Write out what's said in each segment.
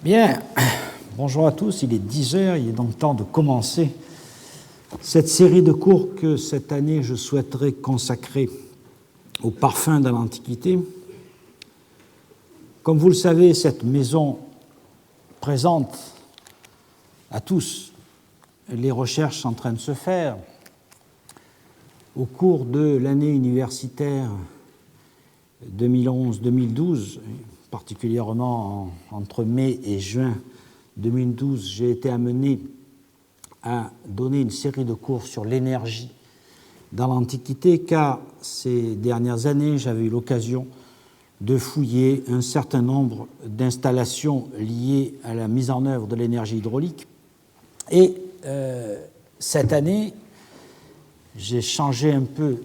Bien, bonjour à tous, il est 10 heures, il est donc temps de commencer cette série de cours que cette année je souhaiterais consacrer au parfum de l'Antiquité. Comme vous le savez, cette maison présente à tous les recherches en train de se faire au cours de l'année universitaire 2011-2012, particulièrement entre mai et juin 2012, j'ai été amené à donner une série de cours sur l'énergie dans l'Antiquité, car ces dernières années, j'avais eu l'occasion de fouiller un certain nombre d'installations liées à la mise en œuvre de l'énergie hydraulique. Et cette année, j'ai changé un peu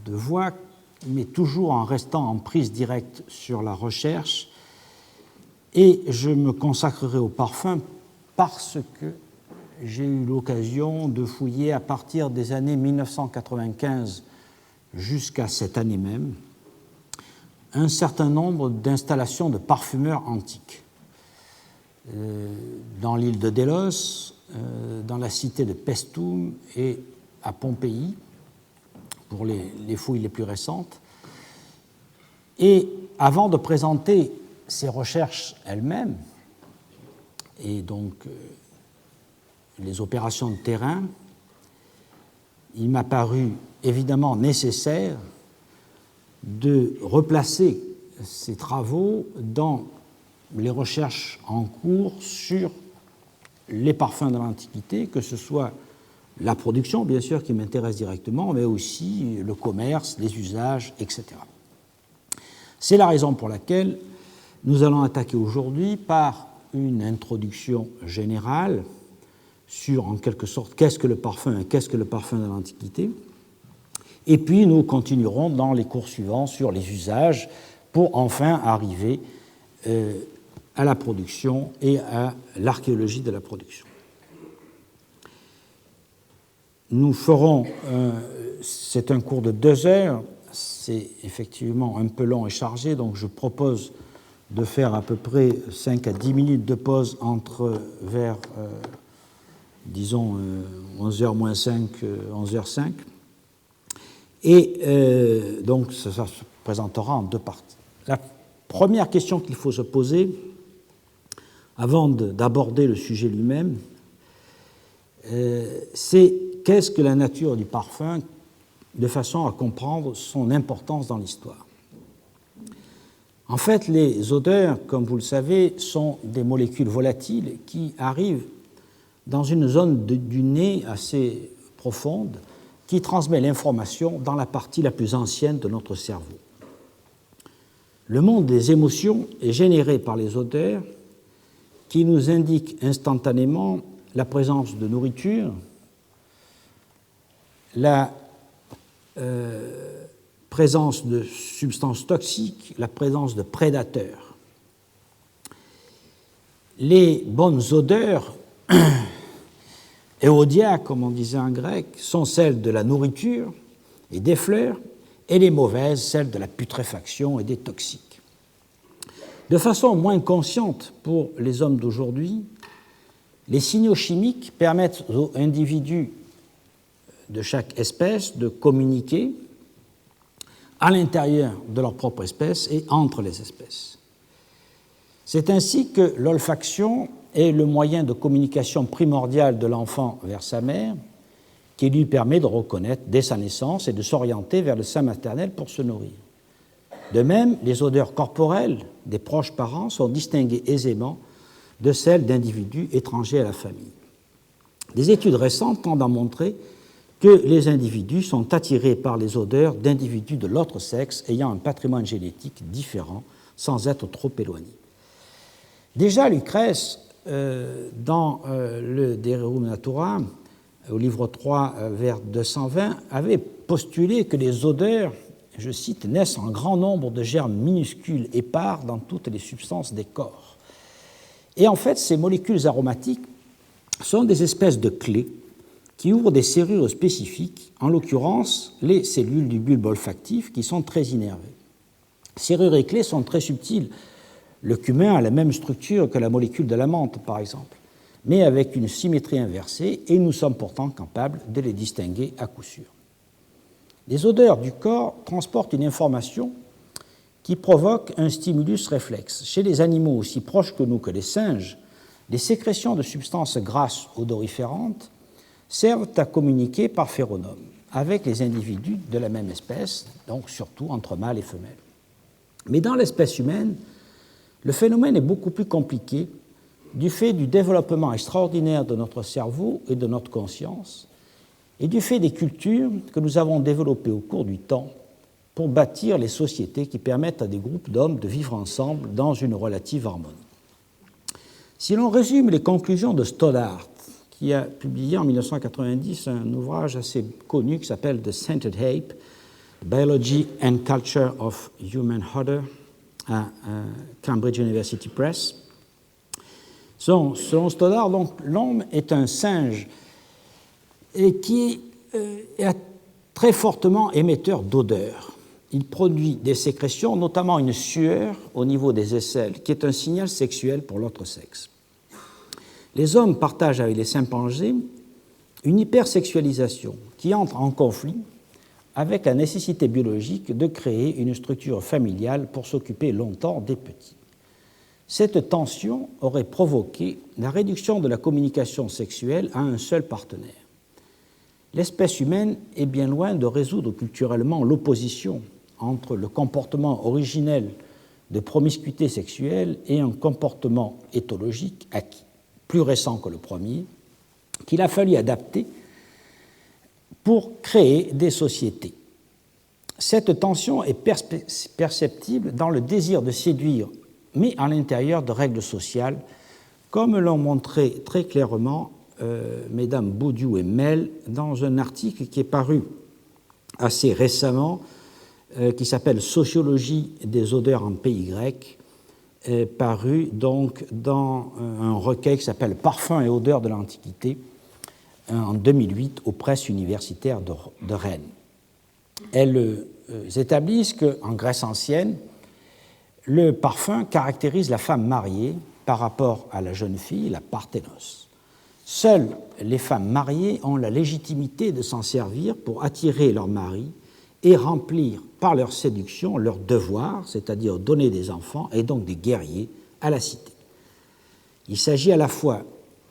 de voie, mais toujours en restant en prise directe sur la recherche, et je me consacrerai au parfum parce que j'ai eu l'occasion de fouiller à partir des années 1995 jusqu'à cette année même un certain nombre d'installations de parfumeurs antiques dans l'île de Délos, dans la cité de Paestum et à Pompéi, pour les fouilles les plus récentes. Et avant de présenter ces recherches elles-mêmes, et donc les opérations de terrain, il m'a paru évidemment nécessaire de replacer ces travaux dans les recherches en cours sur les parfums de l'Antiquité, que ce soit la production, bien sûr, qui m'intéresse directement, mais aussi le commerce, les usages, etc. C'est la raison pour laquelle nous allons attaquer aujourd'hui par une introduction générale sur, en quelque sorte, qu'est-ce que le parfum et qu'est-ce que le parfum de l'Antiquité. Et puis nous continuerons dans les cours suivants sur les usages pour enfin arriver à la production et à l'archéologie de la production. Nous ferons, c'est un cours de 2 heures, c'est effectivement un peu long et chargé, donc je propose de faire à peu près 5 à 10 minutes de pause entre vers, disons, 11h moins 5, 11h05. Et donc ça se présentera en 2 parties. La première question qu'il faut se poser, avant d'aborder le sujet lui-même, c'est qu'est-ce que la nature du parfum, de façon à comprendre son importance dans l'histoire. En fait, les odeurs, comme vous le savez, sont des molécules volatiles qui arrivent dans une zone du nez assez profonde qui transmet l'information dans la partie la plus ancienne de notre cerveau. Le monde des émotions est généré par les odeurs qui nous indiquent instantanément la présence de nourriture, la présence de substances toxiques, la présence de prédateurs. Les bonnes odeurs, éodia, comme on disait en grec, sont celles de la nourriture et des fleurs, et les mauvaises, celles de la putréfaction et des toxiques. De façon moins consciente pour les hommes d'aujourd'hui, les signaux chimiques permettent aux individus de chaque espèce de communiquer à l'intérieur de leur propre espèce et entre les espèces. C'est ainsi que l'olfaction est le moyen de communication primordial de l'enfant vers sa mère, qui lui permet de reconnaître dès sa naissance et de s'orienter vers le sein maternel pour se nourrir. De même, les odeurs corporelles des proches parents sont distinguées aisément de celles d'individus étrangers à la famille. Des études récentes tendent à montrer que les individus sont attirés par les odeurs d'individus de l'autre sexe ayant un patrimoine génétique différent sans être trop éloignés. Déjà, Lucrèce, dans le De Rerum Natura, au livre 3, vers 220, avait postulé que les odeurs, je cite, naissent en grand nombre de germes minuscules épars dans toutes les substances des corps. Et en fait, ces molécules aromatiques sont des espèces de clés qui ouvrent des serrures spécifiques, en l'occurrence les cellules du bulbe olfactif qui sont très innervées. Serrures et clés sont très subtiles Le cumin a la même structure que la molécule de la menthe, par exemple, mais avec une symétrie inversée, et nous sommes pourtant capables de les distinguer à coup sûr. Les odeurs du corps transportent une information qui provoque un stimulus réflexe. Chez les animaux aussi proches que nous que les singes, les sécrétions de substances grasses odoriférantes servent à communiquer par phéromones avec les individus de la même espèce, donc surtout entre mâles et femelles. Mais dans l'espèce humaine, le phénomène est beaucoup plus compliqué du fait du développement extraordinaire de notre cerveau et de notre conscience, et du fait des cultures que nous avons développées au cours du temps pour bâtir les sociétés qui permettent à des groupes d'hommes de vivre ensemble dans une relative harmonie. Si l'on résume les conclusions de Stoddart, qui a publié en 1990 un ouvrage assez connu qui s'appelle The Scented Ape, Biology and Culture of Human Odor, à Cambridge University Press. Selon Stoddart, donc, l'homme est un singe et qui est très fortement émetteur d'odeurs. Il produit des sécrétions, notamment une sueur au niveau des aisselles, qui est un signal sexuel pour l'autre sexe. Les hommes partagent avec les chimpanzés une hypersexualisation qui entre en conflit avec la nécessité biologique de créer une structure familiale pour s'occuper longtemps des petits. Cette tension aurait provoqué la réduction de la communication sexuelle à un seul partenaire. L'espèce humaine est bien loin de résoudre culturellement l'opposition entre le comportement originel de promiscuité sexuelle et un comportement éthologique acquis, plus récent que le premier, qu'il a fallu adapter pour créer des sociétés. Cette tension est perceptible dans le désir de séduire, mais à l'intérieur de règles sociales, comme l'ont montré très clairement mesdames Baudiou et Mel dans un article qui est paru assez récemment, qui s'appelle « Sociologie des odeurs en pays grec », paru donc dans un recueil qui s'appelle « Parfums et odeurs de l'Antiquité » en 2008 aux presses universitaires de Rennes. Elles établissent qu'en Grèce ancienne, le parfum caractérise la femme mariée par rapport à la jeune fille, la parthénos. Seules les femmes mariées ont la légitimité de s'en servir pour attirer leur mari et remplir par leur séduction leur devoir, c'est-à-dire donner des enfants et donc des guerriers à la cité. Il s'agit à la fois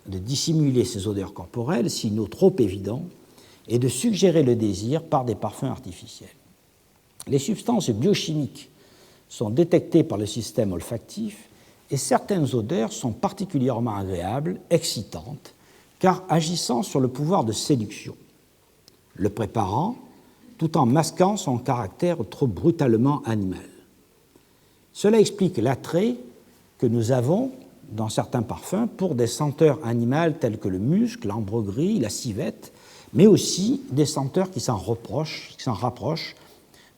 de dissimuler ces odeurs corporelles, signaux trop évidents, et de suggérer le désir par des parfums artificiels. Les substances biochimiques sont détectées par le système olfactif et certaines odeurs sont particulièrement agréables, excitantes, car agissant sur le pouvoir de séduction, le préparant tout en masquant son caractère trop brutalement animal. Cela explique l'attrait que nous avons dans certains parfums pour des senteurs animales telles que le musc, l'ambre gris, la civette, mais aussi des senteurs qui s'en rapprochent,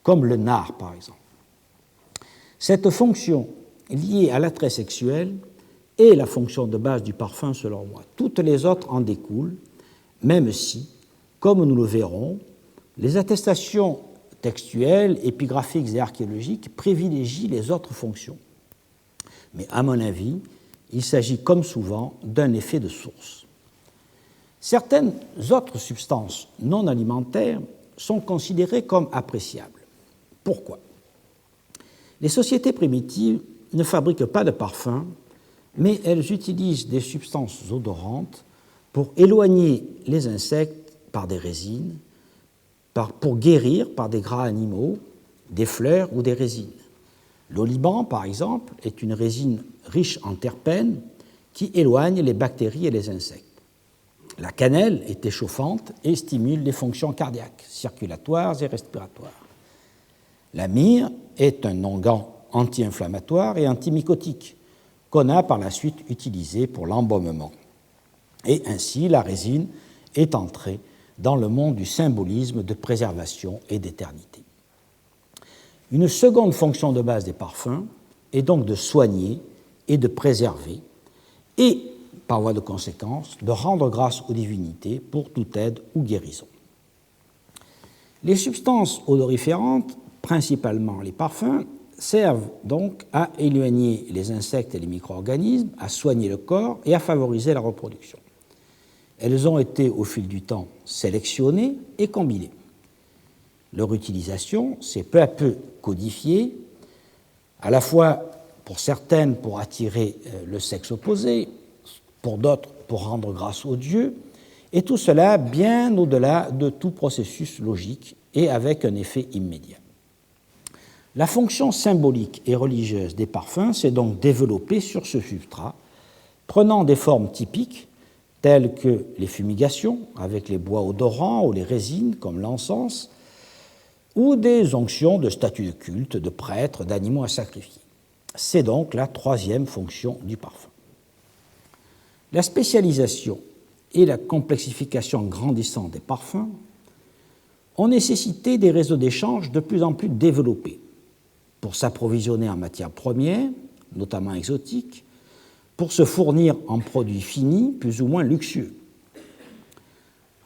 comme le nard par exemple. Cette fonction liée à l'attrait sexuel est la fonction de base du parfum selon moi. Toutes les autres en découlent, même si, comme nous le verrons, les attestations textuelles, épigraphiques et archéologiques privilégient les autres fonctions. Mais à mon avis, il s'agit comme souvent d'un effet de source. Certaines autres substances non alimentaires sont considérées comme appréciables. Pourquoi ? Les sociétés primitives ne fabriquent pas de parfums, mais elles utilisent des substances odorantes pour éloigner les insectes par des résines, pour guérir par des gras animaux, des fleurs ou des résines. L'oliban, par exemple, est une résine riche en terpènes qui éloigne les bactéries et les insectes. La cannelle est échauffante et stimule les fonctions cardiaques, circulatoires et respiratoires. La myrrhe est un onguent anti-inflammatoire et antimycotique qu'on a par la suite utilisé pour l'embaumement. Et ainsi, la résine est entrée dans le monde du symbolisme de préservation et d'éternité. Une seconde fonction de base des parfums est donc de soigner et de préserver et, par voie de conséquence, de rendre grâce aux divinités pour toute aide ou guérison. Les substances odoriférantes, principalement les parfums, servent donc à éloigner les insectes et les micro-organismes, à soigner le corps et à favoriser la reproduction. Elles ont été au fil du temps sélectionnées et combinées. Leur utilisation s'est peu à peu codifiée, à la fois pour certaines pour attirer le sexe opposé, pour d'autres pour rendre grâce aux dieux, et tout cela bien au-delà de tout processus logique et avec un effet immédiat. La fonction symbolique et religieuse des parfums s'est donc développée sur ce substrat, prenant des formes typiques telles que les fumigations avec les bois odorants ou les résines comme l'encens, ou des onctions de statues de culte, de prêtres, d'animaux à sacrifier. C'est donc la troisième fonction du parfum. La spécialisation et la complexification grandissante des parfums ont nécessité des réseaux d'échange de plus en plus développés pour s'approvisionner en matières premières, notamment exotiques, pour se fournir en produits finis plus ou moins luxueux.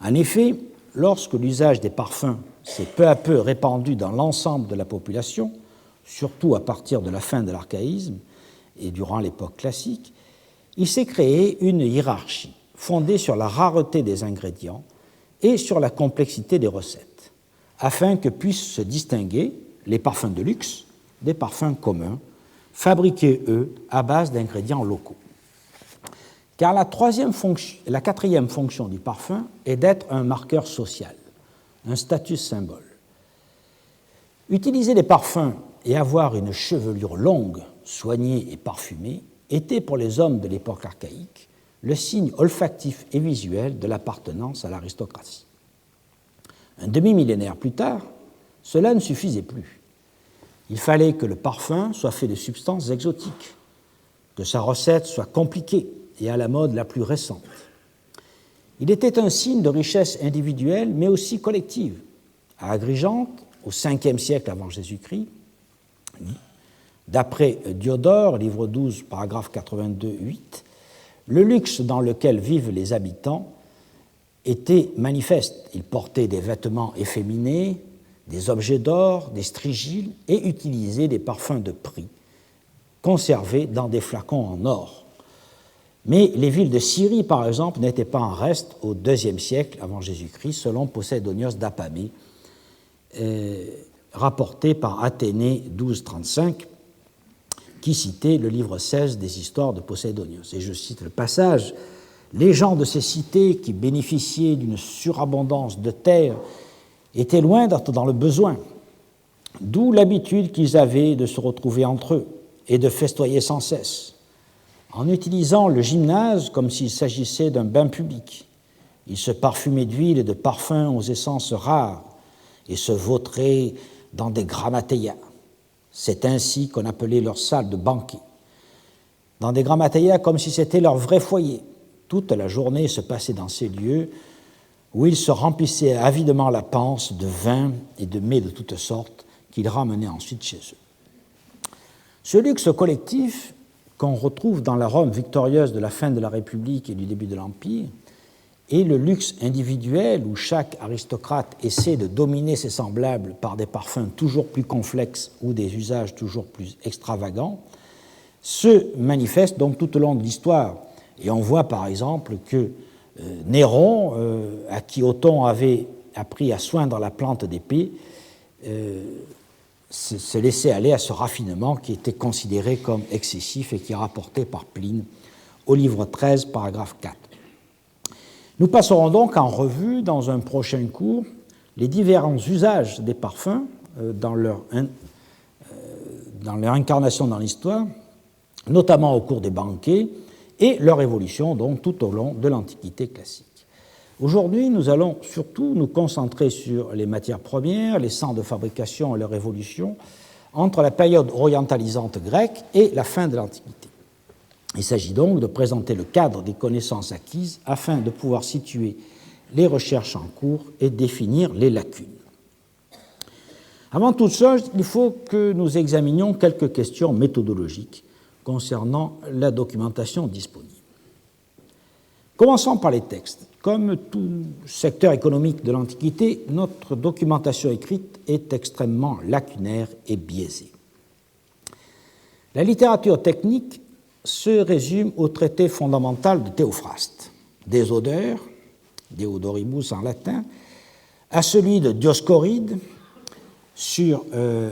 En effet, lorsque l'usage des parfums s'est peu à peu répandu dans l'ensemble de la population, surtout à partir de la fin de l'archaïsme et durant l'époque classique, il s'est créé une hiérarchie fondée sur la rareté des ingrédients et sur la complexité des recettes, afin que puissent se distinguer les parfums de luxe des parfums communs, fabriqués, eux, à base d'ingrédients locaux. Car la quatrième fonction du parfum est d'être un marqueur social, un status symbole. Utiliser des parfums et avoir une chevelure longue, soignée et parfumée était pour les hommes de l'époque archaïque le signe olfactif et visuel de l'appartenance à l'aristocratie. Un demi-millénaire plus tard, cela ne suffisait plus. Il fallait que le parfum soit fait de substances exotiques, que sa recette soit compliquée et à la mode la plus récente. Il était un signe de richesse individuelle, mais aussi collective. À Agrigente, au 5e siècle avant Jésus-Christ, d'après Diodore, livre 12, paragraphe 82-8, le luxe dans lequel vivent les habitants était manifeste. Ils portaient des vêtements efféminés, des objets d'or, des strigiles et utilisaient des parfums de prix, conservés dans des flacons en or. Mais les villes de Syrie, par exemple, n'étaient pas en reste au IIe siècle avant Jésus-Christ, selon Poséidonios d'Apamée, rapporté par Athénée 1235, qui citait le livre 16 des histoires de Poséidonios. Et je cite le passage: « Les gens de ces cités qui bénéficiaient d'une surabondance de terre étaient loin d'être dans le besoin, d'où l'habitude qu'ils avaient de se retrouver entre eux et de festoyer sans cesse. En utilisant le gymnase comme s'il s'agissait d'un bain public, ils se parfumaient d'huile et de parfums aux essences rares et se vautraient dans des grammateia. C'est ainsi qu'on appelait leur salle de banquet. Dans des grammateia comme si c'était leur vrai foyer. Toute la journée se passait dans ces lieux où ils se remplissaient avidement la panse de vin et de mets de toutes sortes qu'ils ramenaient ensuite chez eux. » Ce luxe collectif qu'on retrouve dans la Rome victorieuse de la fin de la République et du début de l'Empire et le luxe individuel où chaque aristocrate essaie de dominer ses semblables par des parfums toujours plus complexes ou des usages toujours plus extravagants, se manifeste donc tout au long de l'histoire. Et on voit par exemple que Néron, à qui Othon avait appris à soindre la plante d'épée, se laissait aller à ce raffinement qui était considéré comme excessif et qui est rapporté par Pline au livre 13, paragraphe 4. Nous passerons donc en revue dans un prochain cours les différents usages des parfums dans leur incarnation dans l'histoire, notamment au cours des banquets, et leur évolution donc tout au long de l'Antiquité classique. Aujourd'hui, nous allons surtout nous concentrer sur les matières premières, les centres de fabrication et leur évolution entre la période orientalisante grecque et la fin de l'Antiquité. Il s'agit donc de présenter le cadre des connaissances acquises afin de pouvoir situer les recherches en cours et définir les lacunes. Avant toute chose, il faut que nous examinions quelques questions méthodologiques concernant la documentation disponible. Commençons par les textes. Comme tout secteur économique de l'Antiquité, notre documentation écrite est extrêmement lacunaire et biaisée. La littérature technique se résume au traité fondamental de Théophraste, des odeurs, de odoribus en latin, à celui de Dioscoride sur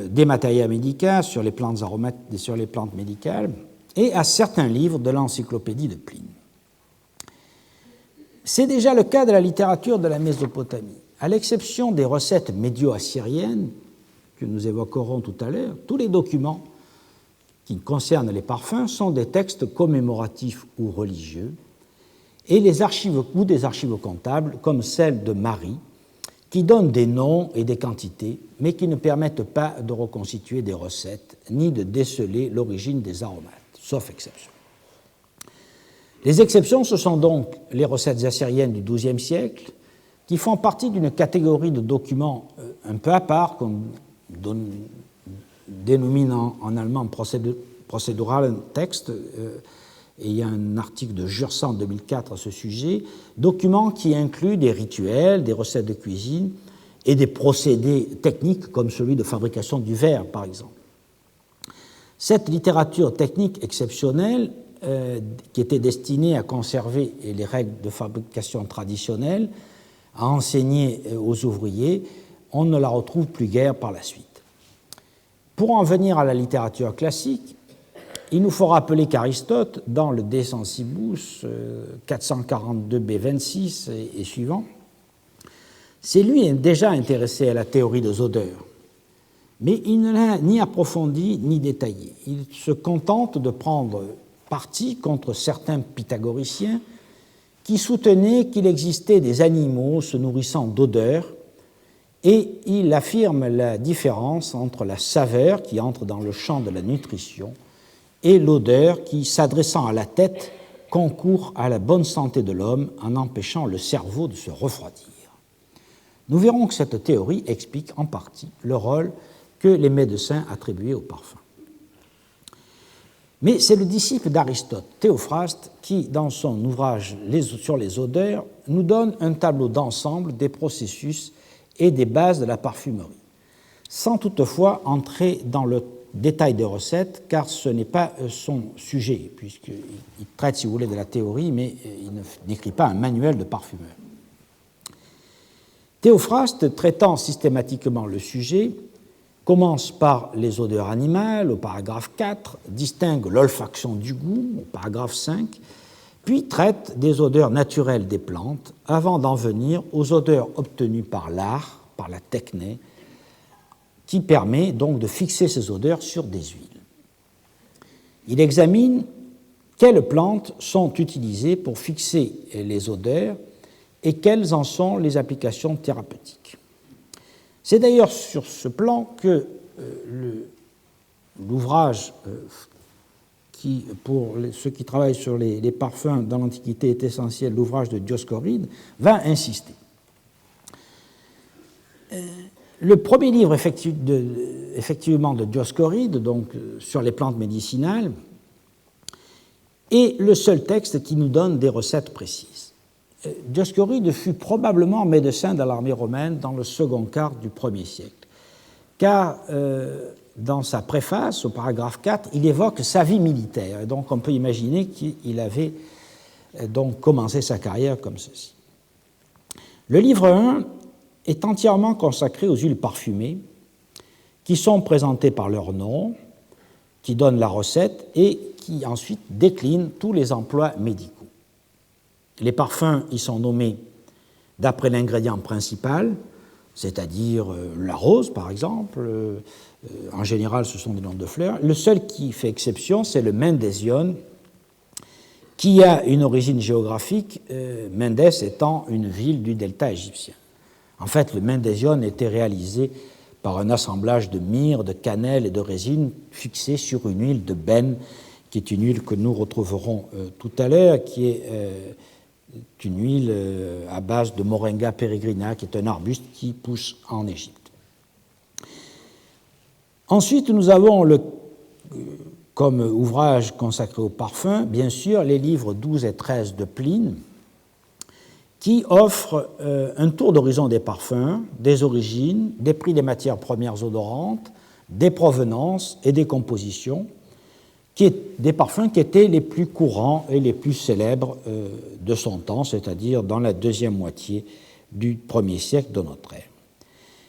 des materia medica, sur les plantes aromatiques, sur les plantes médicales, et à certains livres de l'encyclopédie de Pline. C'est déjà le cas de la littérature de la Mésopotamie. À l'exception des recettes médio-assyriennes que nous évoquerons tout à l'heure, tous les documents qui concernent les parfums sont des textes commémoratifs ou religieux, et les archives ou des archives comptables, comme celle de Marie, qui donnent des noms et des quantités, mais qui ne permettent pas de reconstituer des recettes, ni de déceler l'origine des aromates, sauf exception. Les exceptions, ce sont donc les recettes assyriennes du XIIe siècle, qui font partie d'une catégorie de documents un peu à part, qu'on dénomine en allemand procédural texte, et il y a un article de Jursan en 2004 à ce sujet, documents qui incluent des rituels, des recettes de cuisine et des procédés techniques comme celui de fabrication du verre, par exemple. Cette littérature technique exceptionnelle, qui était destinée à conserver les règles de fabrication traditionnelles, à enseigner aux ouvriers, on ne la retrouve plus guère par la suite. Pour en venir à la littérature classique, il nous faut rappeler qu'Aristote, dans le De Sensibus 442b26 et suivant, c'est lui déjà intéressé à la théorie des odeurs, mais il ne l'a ni approfondie ni détaillée. Il se contente de prendre parti contre certains pythagoriciens qui soutenaient qu'il existait des animaux se nourrissant d'odeurs, et il affirme la différence entre la saveur qui entre dans le champ de la nutrition et l'odeur qui, s'adressant à la tête, concourt à la bonne santé de l'homme en empêchant le cerveau de se refroidir. Nous verrons que cette théorie explique en partie le rôle que les médecins attribuaient au parfum. Mais c'est le disciple d'Aristote, Théophraste, qui, dans son ouvrage sur les odeurs, nous donne un tableau d'ensemble des processus et des bases de la parfumerie, sans toutefois entrer dans le détail des recettes, car ce n'est pas son sujet, puisqu'il traite, si vous voulez, de la théorie, mais il n'écrit pas un manuel de parfumeur. Théophraste, traitant systématiquement le sujet, commence par les odeurs animales, au paragraphe 4, distingue l'olfaction du goût, au paragraphe 5, puis traite des odeurs naturelles des plantes, avant d'en venir aux odeurs obtenues par l'art, par la techné, qui permet donc de fixer ces odeurs sur des huiles. Il examine quelles plantes sont utilisées pour fixer les odeurs et quelles en sont les applications thérapeutiques. C'est d'ailleurs sur ce plan que l'ouvrage qui, pour ceux qui travaillent sur les parfums dans l'Antiquité, est essentiel, l'ouvrage de Dioscoride, va insister. Le premier livre effectivement de Dioscoride, donc sur les plantes médicinales, est le seul texte qui nous donne des recettes précises. Dioscoride fut probablement médecin de l'armée romaine dans le second quart du 1er siècle, car dans sa préface, au paragraphe 4, il évoque sa vie militaire, et donc on peut imaginer qu'il avait donc commencé sa carrière comme ceci. Le livre 1 est entièrement consacré aux huiles parfumées, qui sont présentées par leur nom, qui donnent la recette et qui ensuite déclinent tous les emplois médicaux. Les parfums y sont nommés d'après l'ingrédient principal, c'est-à-dire la rose, par exemple. En général, ce sont des noms de fleurs. Le seul qui fait exception, c'est le Mendésione, qui a une origine géographique, Mendes étant une ville du delta égyptien. En fait, le Mendésione était réalisé par un assemblage de myrrhe, de cannelle et de résine fixé sur une huile de benne, qui est une huile que nous retrouverons tout à l'heure, qui est une huile à base de Moringa peregrina, qui est un arbuste qui pousse en Égypte. Ensuite, nous avons comme ouvrage consacré au parfum, bien sûr, les livres 12 et 13 de Pline, qui offrent un tour d'horizon des parfums, des origines, des prix des matières premières odorantes, des provenances et des compositions, des parfums qui étaient les plus courants et les plus célèbres de son temps, c'est-à-dire dans la deuxième moitié du 1er siècle de notre ère.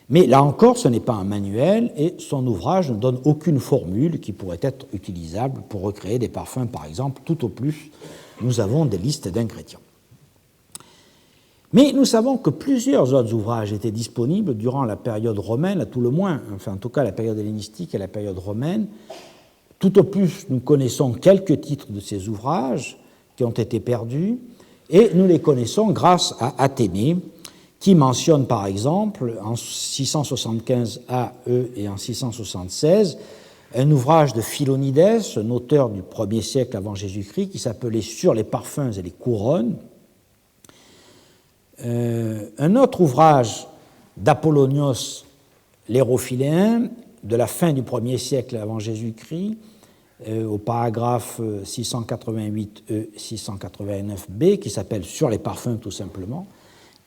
Mais là encore, ce n'est pas un manuel et son ouvrage ne donne aucune formule qui pourrait être utilisable pour recréer des parfums, par exemple. Tout au plus, nous avons des listes d'ingrédients. Mais nous savons que plusieurs autres ouvrages étaient disponibles durant la période romaine, à tout le moins, enfin en tout cas la période hellénistique et la période romaine. Tout au plus, nous connaissons quelques titres de ces ouvrages qui ont été perdus, et nous les connaissons grâce à Athénée, qui mentionne par exemple en 675 AE et en 676 un ouvrage de Philonides, un auteur du 1er siècle avant Jésus-Christ, qui s'appelait Sur les parfums et les couronnes. Un autre ouvrage d'Apollonios l'Hérophiléen, de la fin du 1er siècle avant Jésus-Christ, au paragraphe 688E, 689B, qui s'appelle Sur les parfums tout simplement,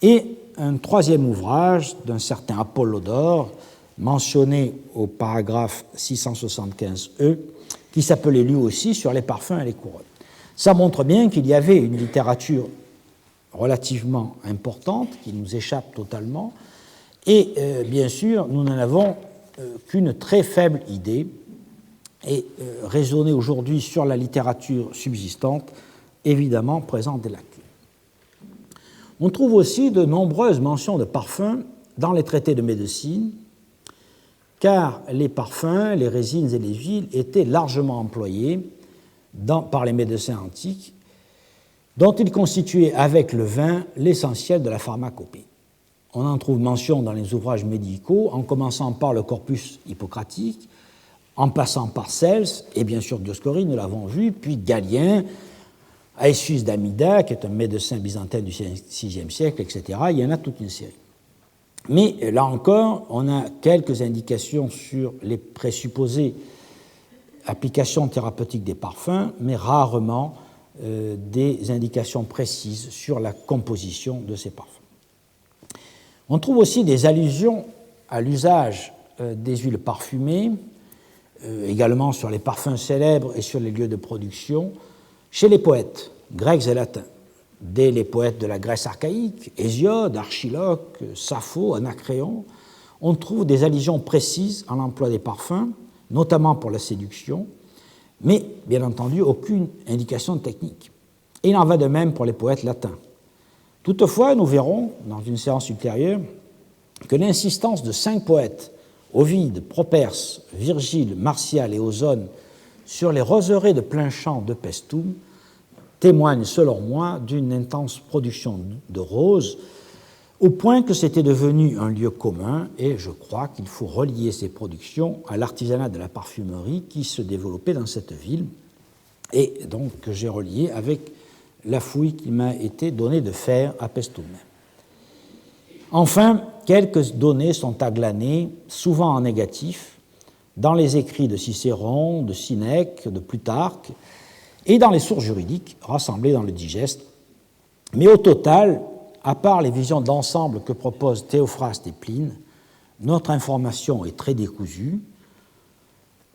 et un troisième ouvrage d'un certain Apollodore, mentionné au paragraphe 675E, qui s'appelait lui aussi Sur les parfums et les couronnes. Ça montre bien qu'il y avait une littérature relativement importante, qui nous échappe totalement, et bien sûr, nous n'en avons qu'une très faible idée, et raisonner aujourd'hui sur la littérature subsistante, évidemment, présente des lacunes. On trouve aussi de nombreuses mentions de parfums dans les traités de médecine, car les parfums, les résines et les huiles étaient largement employés par les médecins antiques, dont ils constituaient avec le vin l'essentiel de la pharmacopée. On en trouve mention dans les ouvrages médicaux, en commençant par le corpus hippocratique, en passant par Cels, et bien sûr Dioscoride, nous l'avons vu, puis Galien, Aetius d'Amida, qui est un médecin byzantin du VIe siècle, etc. Il y en a toute une série. Mais là encore, on a quelques indications sur les présupposées applications thérapeutiques des parfums, mais rarement des indications précises sur la composition de ces parfums. On trouve aussi des allusions à l'usage des huiles parfumées, également sur les parfums célèbres et sur les lieux de production, chez les poètes grecs et latins. Dès les poètes de la Grèce archaïque, Hésiode, Archiloque, Sappho, Anacréon, on trouve des allusions précises à l'emploi des parfums, notamment pour la séduction, mais bien entendu aucune indication technique. Et il en va de même pour les poètes latins. Toutefois, nous verrons dans une séance ultérieure que l'insistance de 5 poètes, Ovide, Properce, Virgile, Martial et Ausone, sur les roseraies de plein champ de Paestum, témoigne, selon moi, d'une intense production de roses, au point que c'était devenu un lieu commun, et je crois qu'il faut relier ces productions à l'artisanat de la parfumerie qui se développait dans cette ville, et donc que j'ai relié avec la fouille qui m'a été donnée de faire à Paestum. Enfin, quelques données sont à glaner, souvent en négatif, dans les écrits de Cicéron, de Sénèque, de Plutarque, et dans les sources juridiques rassemblées dans le Digeste. Mais au total, à part les visions d'ensemble que proposent Théophraste et Pline, notre information est très décousue,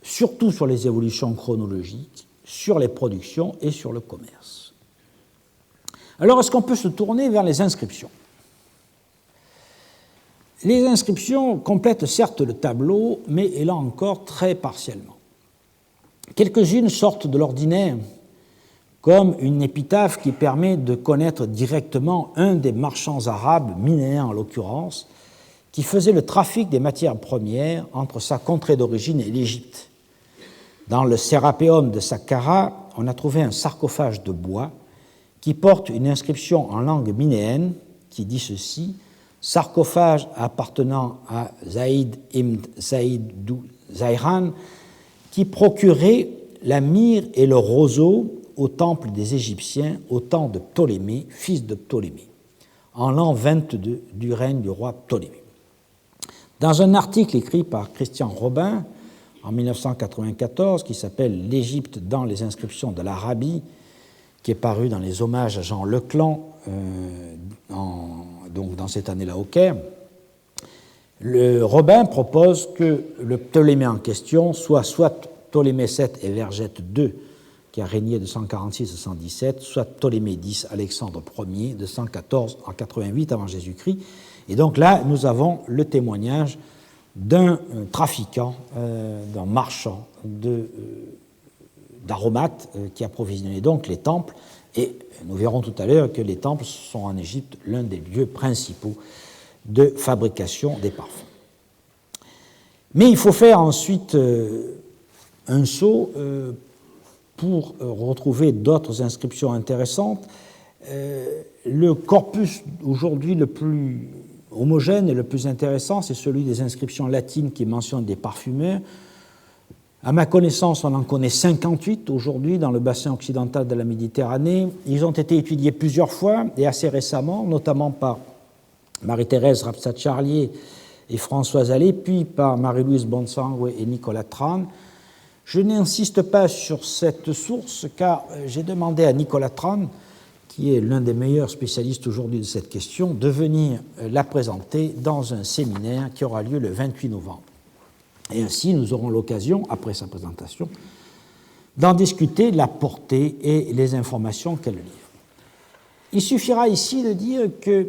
surtout sur les évolutions chronologiques, sur les productions et sur le commerce. Alors, est-ce qu'on peut se tourner vers les inscriptions ? Les inscriptions complètent certes le tableau, mais là encore très partiellement. Quelques-unes sortent de l'ordinaire, comme une épitaphe qui permet de connaître directement un des marchands arabes, minéens en l'occurrence, qui faisait le trafic des matières premières entre sa contrée d'origine et l'Égypte. Dans le Sérapéum de Saqqara, on a trouvé un sarcophage de bois qui porte une inscription en langue minéenne qui dit ceci: sarcophage appartenant à Zaïd ibn Zaïd Zayran, qui procurait la myrrhe et le roseau au temple des Égyptiens au temps de Ptolémée, fils de Ptolémée, en l'an 22 du règne du roi Ptolémée. Dans un article écrit par Christian Robin en 1994, qui s'appelle « L'Égypte dans les inscriptions de l'Arabie », qui est paru dans les hommages à Jean Leclan, donc dans cette année-là au Caire, le Robin propose que le Ptolémée en question soit Ptolémée VII et Vergète II, qui a régné de 146 à 117, soit Ptolémée X, Alexandre Ier, de 114 à 88 avant Jésus-Christ. Et donc là, nous avons le témoignage d'un trafiquant, d'un marchand d'aromates qui approvisionnait donc les temples. Et nous verrons tout à l'heure que les temples sont en Égypte l'un des lieux principaux de fabrication des parfums. Mais il faut faire ensuite un saut pour retrouver d'autres inscriptions intéressantes. Le corpus aujourd'hui le plus homogène et le plus intéressant, c'est celui des inscriptions latines qui mentionnent des parfumeurs. À ma connaissance, on en connaît 58 aujourd'hui dans le bassin occidental de la Méditerranée. Ils ont été étudiés plusieurs fois et assez récemment, notamment par Marie-Thérèse Rapsat-Charlier et Françoise Allais, puis par Marie-Louise Bonsangue et Nicolas Tran. Je n'insiste pas sur cette source car j'ai demandé à Nicolas Tran, qui est l'un des meilleurs spécialistes aujourd'hui de cette question, de venir la présenter dans un séminaire qui aura lieu le 28 novembre. Et ainsi, nous aurons l'occasion, après sa présentation, d'en discuter la portée et les informations qu'elle livre. Il suffira ici de dire que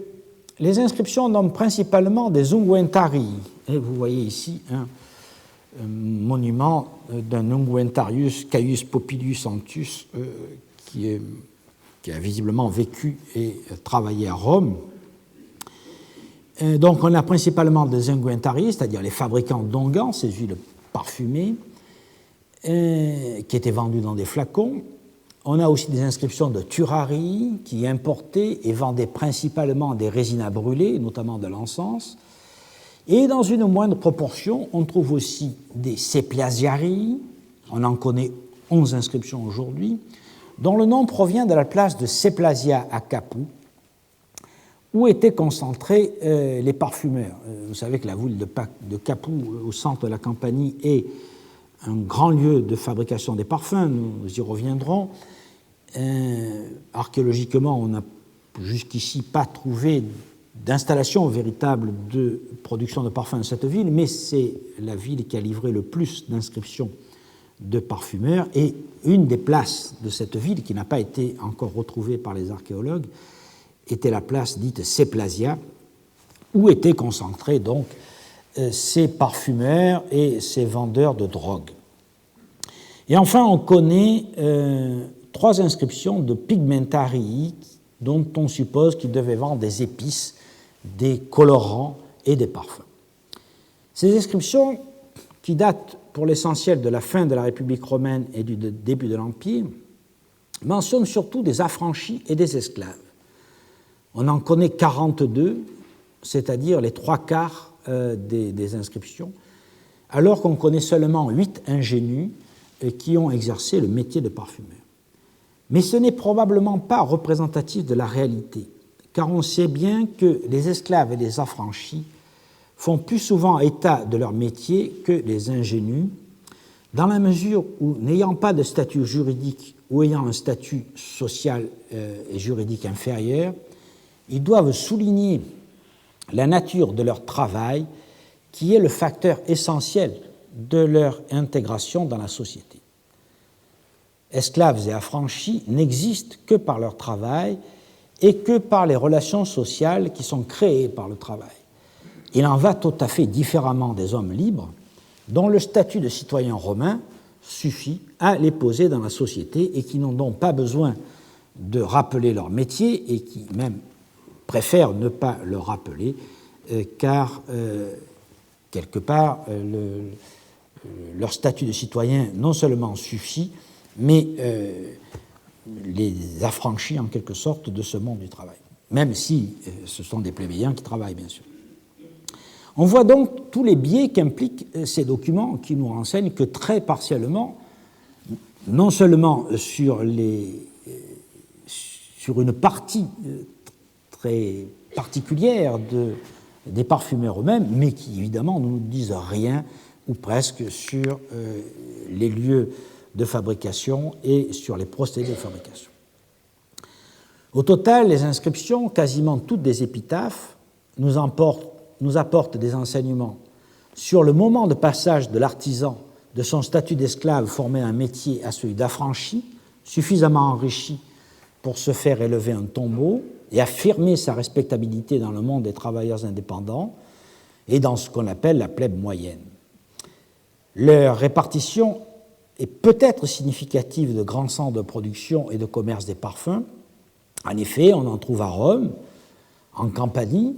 les inscriptions nomment principalement des unguentarii. Et vous voyez ici un monument d'un unguentarius Caius Popilius Antius qui a visiblement vécu et travaillé à Rome. Donc on a principalement des unguentarii, c'est-à-dire les fabricants d'onguents, ces huiles parfumées, qui étaient vendues dans des flacons. On a aussi des inscriptions de turarii qui importaient et vendaient principalement des résines à brûler, notamment de l'encens. Et dans une moindre proportion, on trouve aussi des seplasiarii, on en connaît 11 inscriptions aujourd'hui, dont le nom provient de la place de Seplasia à Capoue, où étaient concentrés les parfumeurs. Vous savez que la ville de Capoue, au centre de la Campanie, est un grand lieu de fabrication des parfums, nous y reviendrons. Archéologiquement, on n'a jusqu'ici pas trouvé d'installation véritable de production de parfums dans cette ville, mais c'est la ville qui a livré le plus d'inscriptions de parfumeurs, et une des places de cette ville, qui n'a pas été encore retrouvée par les archéologues, était la place dite Seplasia, où étaient concentrés donc ces parfumeurs et ces vendeurs de drogue. Et enfin, on connaît 3 inscriptions de pigmentarii dont on suppose qu'ils devaient vendre des épices, des colorants et des parfums. Ces inscriptions, qui datent pour l'essentiel de la fin de la République romaine et du début de l'Empire, mentionnent surtout des affranchis et des esclaves. On en connaît 42, c'est-à-dire les 3/4 des inscriptions, alors qu'on connaît seulement 8 ingénus qui ont exercé le métier de parfumeur. Mais ce n'est probablement pas représentatif de la réalité, car on sait bien que les esclaves et les affranchis font plus souvent état de leur métier que les ingénus, dans la mesure où, n'ayant pas de statut juridique ou ayant un statut social et juridique inférieur, ils doivent souligner la nature de leur travail, qui est le facteur essentiel de leur intégration dans la société. Esclaves et affranchis n'existent que par leur travail et que par les relations sociales qui sont créées par le travail. Il en va tout à fait différemment des hommes libres, dont le statut de citoyen romain suffit à les poser dans la société et qui n'ont donc pas besoin de rappeler leur métier et qui même préfèrent ne pas le rappeler, car quelque part leur statut de citoyen non seulement suffit, mais les affranchit en quelque sorte de ce monde du travail, même si ce sont des plébéiens qui travaillent, bien sûr. On voit donc tous les biais qu'impliquent ces documents qui nous renseignent que très partiellement, non seulement sur une partie très particulière des parfumeurs eux-mêmes, mais qui évidemment ne nous disent rien ou presque sur les lieux de fabrication et sur les procédés de fabrication. Au total, les inscriptions, quasiment toutes des épitaphes, nous apportent des enseignements sur le moment de passage de l'artisan de son statut d'esclave formait un métier à celui d'affranchi, suffisamment enrichi pour se faire élever un tombeau et affirmer sa respectabilité dans le monde des travailleurs indépendants et dans ce qu'on appelle la plèbe moyenne. Leur répartition est peut-être significative de grands centres de production et de commerce des parfums. En effet, on en trouve à Rome, en Campanie,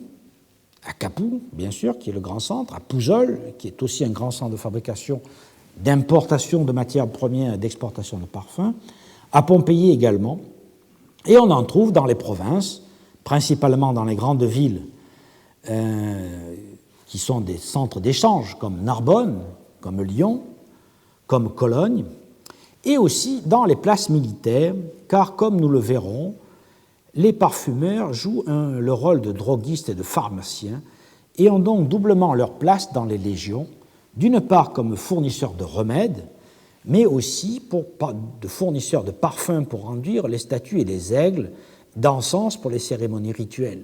à Capoue, bien sûr, qui est le grand centre, à Pouzol, qui est aussi un grand centre de fabrication, d'importation de matières premières et d'exportation de parfums, à Pompéi également, et on en trouve dans les provinces, principalement dans les grandes villes qui sont des centres d'échange, comme Narbonne, comme Lyon, comme Cologne, et aussi dans les places militaires, car comme nous le verrons, les parfumeurs jouent le rôle de droguistes et de pharmaciens et ont donc doublement leur place dans les légions, d'une part comme fournisseurs de remèdes, mais aussi de fournisseurs de parfums pour enduire les statues et les aigles, d'encens pour les cérémonies rituelles.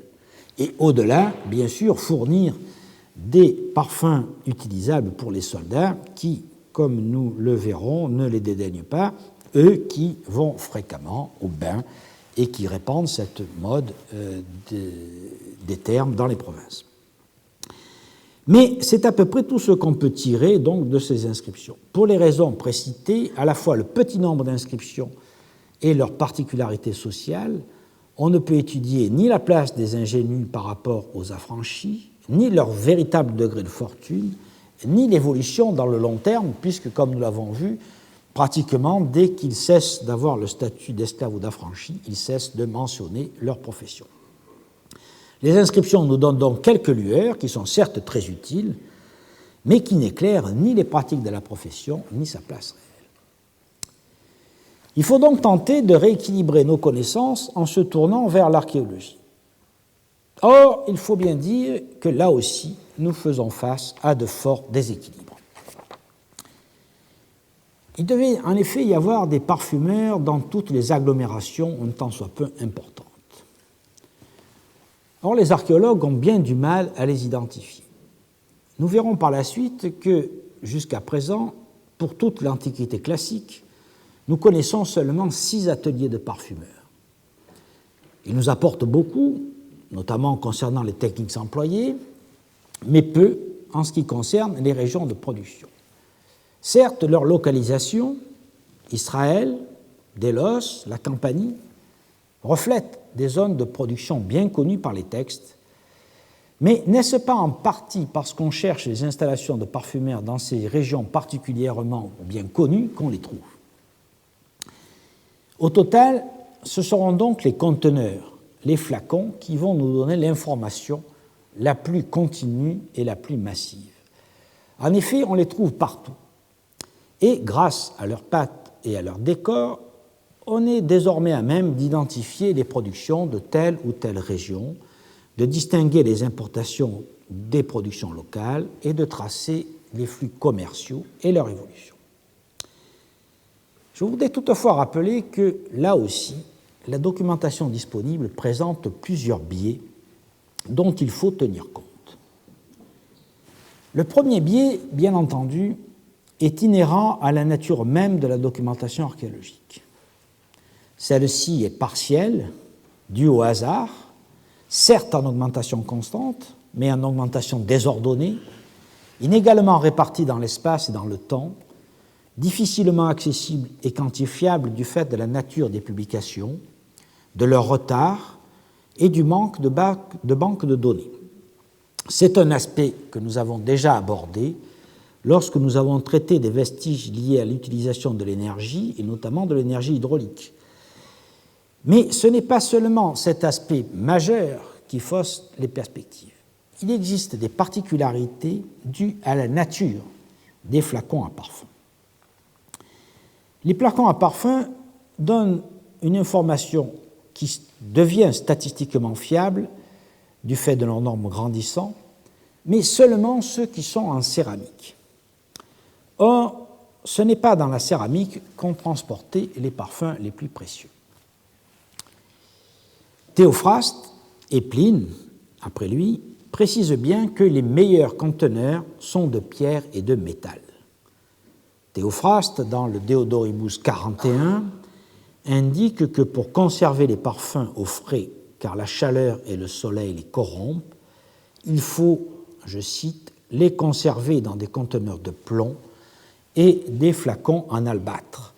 Et au-delà, bien sûr, fournir des parfums utilisables pour les soldats qui, comme nous le verrons, ne les dédaignent pas, eux qui vont fréquemment au bain et qui répandent cette mode des termes dans les provinces. Mais c'est à peu près tout ce qu'on peut tirer donc de ces inscriptions. Pour les raisons précitées, à la fois le petit nombre d'inscriptions et leur particularité sociale, on ne peut étudier ni la place des ingénus par rapport aux affranchis, ni leur véritable degré de fortune, ni l'évolution dans le long terme, puisque, comme nous l'avons vu, pratiquement, dès qu'ils cessent d'avoir le statut d'esclave ou d'affranchi, ils cessent de mentionner leur profession. Les inscriptions nous donnent donc quelques lueurs qui sont certes très utiles, mais qui n'éclairent ni les pratiques de la profession, ni sa place réelle. Il faut donc tenter de rééquilibrer nos connaissances en se tournant vers l'archéologie. Or, il faut bien dire que là aussi, nous faisons face à de forts déséquilibres. Il devait en effet y avoir des parfumeurs dans toutes les agglomérations, un tant soit peu importantes. Or, les archéologues ont bien du mal à les identifier. Nous verrons par la suite que, jusqu'à présent, pour toute l'Antiquité classique, nous connaissons seulement 6 ateliers de parfumeurs. Ils nous apportent beaucoup, notamment concernant les techniques employées, mais peu en ce qui concerne les régions de production. Certes, leur localisation, Israël, Délos, la Campanie, reflètent des zones de production bien connues par les textes, mais n'est-ce pas en partie parce qu'on cherche les installations de parfumeurs dans ces régions particulièrement bien connues qu'on les trouve? Au total, ce seront donc les conteneurs, les flacons, qui vont nous donner l'information la plus continue et la plus massive. En effet, on les trouve partout. Et grâce à leurs pattes et à leur décor, on est désormais à même d'identifier les productions de telle ou telle région, de distinguer les importations des productions locales et de tracer les flux commerciaux et leur évolution. Je voudrais toutefois rappeler que, là aussi, la documentation disponible présente plusieurs biais dont il faut tenir compte. Le premier biais, bien entendu, est inhérent à la nature même de la documentation archéologique. Celle-ci est partielle, due au hasard, certes en augmentation constante, mais en augmentation désordonnée, inégalement répartie dans l'espace et dans le temps, difficilement accessible et quantifiable du fait de la nature des publications, de leur retard et du manque de banques de données. C'est un aspect que nous avons déjà abordé lorsque nous avons traité des vestiges liés à l'utilisation de l'énergie, et notamment de l'énergie hydraulique. Mais ce n'est pas seulement cet aspect majeur qui fausse les perspectives. Il existe des particularités dues à la nature des flacons à parfum. Les flacons à parfum donnent une information qui devient statistiquement fiable du fait de leur nombre grandissant, mais seulement ceux qui sont en céramique. Or, ce n'est pas dans la céramique qu'ont transporté les parfums les plus précieux. Théophraste et Pline, après lui, précisent bien que les meilleurs conteneurs sont de pierre et de métal. Théophraste, dans le Deodoribus 41, indique que pour conserver les parfums au frais, car la chaleur et le soleil les corrompent, il faut, je cite, les conserver dans des conteneurs de plomb et des flacons en albâtre.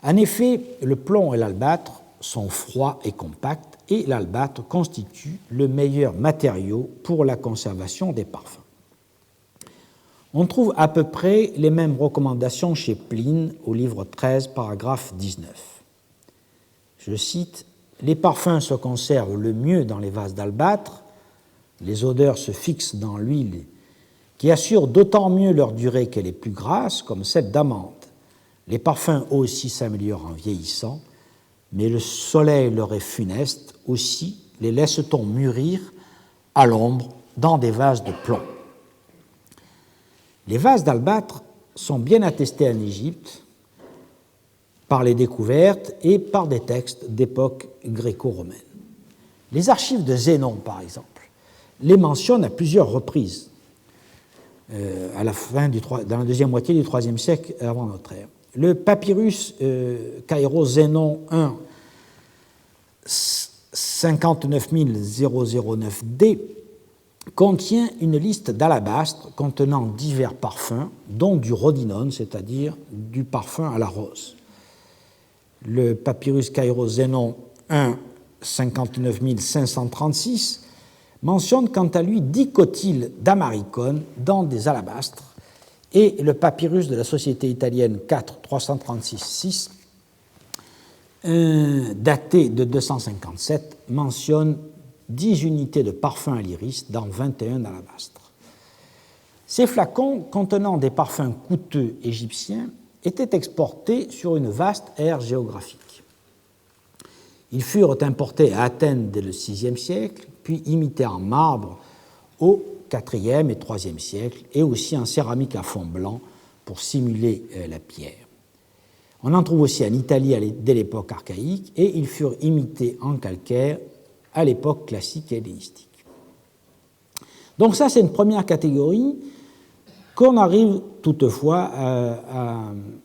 En effet, le plomb et l'albâtre sont froids et compacts, et l'albâtre constitue le meilleur matériau pour la conservation des parfums. On trouve à peu près les mêmes recommandations chez Pline au livre 13, paragraphe 19. Je cite, « Les parfums se conservent le mieux dans les vases d'albâtre, les odeurs se fixent dans l'huile qui assure d'autant mieux leur durée qu'elle est plus grasse, comme celle d'amande. Les parfums aussi s'améliorent en vieillissant, mais le soleil leur est funeste, aussi les laisse-t-on mûrir à l'ombre dans des vases de plomb. » Les vases d'albâtre sont bien attestés en Égypte par les découvertes et par des textes d'époque gréco-romaine. Les archives de Zénon, par exemple, les mentionnent à plusieurs reprises dans la deuxième moitié du IIIe siècle avant notre ère. Le papyrus Cairo-Zénon 1, 59009D, contient une liste d'alabastres contenant divers parfums, dont du rhodinone, c'est-à-dire du parfum à la rose. Le papyrus Cairo-Zénon 1, 59536, mentionne quant à lui 10 cotyles d'amaricone dans des alabastres, et le papyrus de la Société italienne 4, 336-6, daté de 257, mentionne 10 unités de parfum à l'iris dans 21 alabastres. Ces flacons, contenant des parfums coûteux égyptiens, étaient exportés sur une vaste aire géographique. Ils furent importés à Athènes dès le VIe siècle, puis imités en marbre au IVe et IIIe siècle, et aussi en céramique à fond blanc pour simuler la pierre. On en trouve aussi en Italie dès l'époque archaïque, et ils furent imités en calcaire à l'époque classique et hellénistique. Donc ça, c'est une première catégorie qu'on arrive toutefois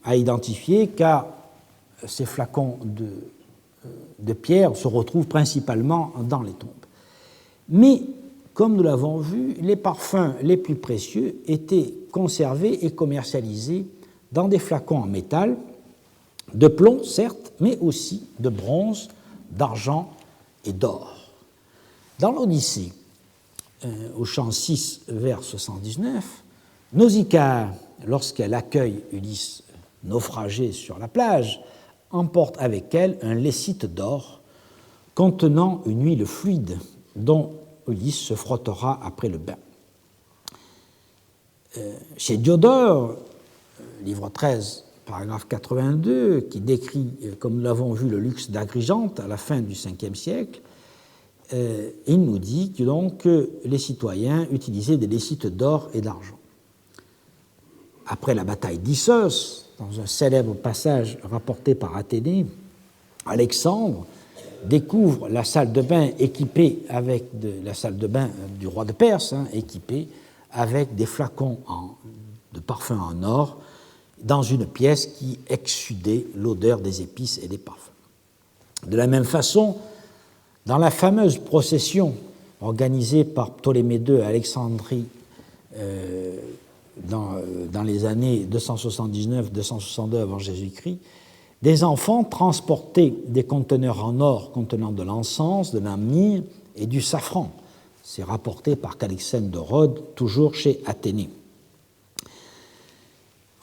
à identifier, car ces flacons de pierre se retrouvent principalement dans les tombes. Mais, comme nous l'avons vu, les parfums les plus précieux étaient conservés et commercialisés dans des flacons en métal, de plomb certes, mais aussi de bronze, d'argent et d'or. Dans l'Odyssée, au chant 6, vers 79, Nausicaa, lorsqu'elle accueille Ulysse naufragé sur la plage, emporte avec elle un lécite d'or contenant une huile fluide dont Ulysse se frottera après le bain. Chez Diodore, livre 13, paragraphe 82, qui décrit, comme nous l'avons vu, le luxe d'Agrigente à la fin du Ve siècle, il nous dit que donc les citoyens utilisaient des lécites d'or et d'argent. Après la bataille d'Issos, dans un célèbre passage rapporté par Athénée, Alexandre découvre la salle de bain équipée avec la salle de bain du roi de Perse, équipée avec des flacons de parfum en or dans une pièce qui exsudait l'odeur des épices et des parfums. De la même façon, dans la fameuse procession organisée par Ptolémée II à Alexandrie dans les années 279-262 avant Jésus-Christ, des enfants transportaient des conteneurs en or contenant de l'encens, de la myrrhe et du safran. C'est rapporté par Calixène de Rhodes, toujours chez Athénée.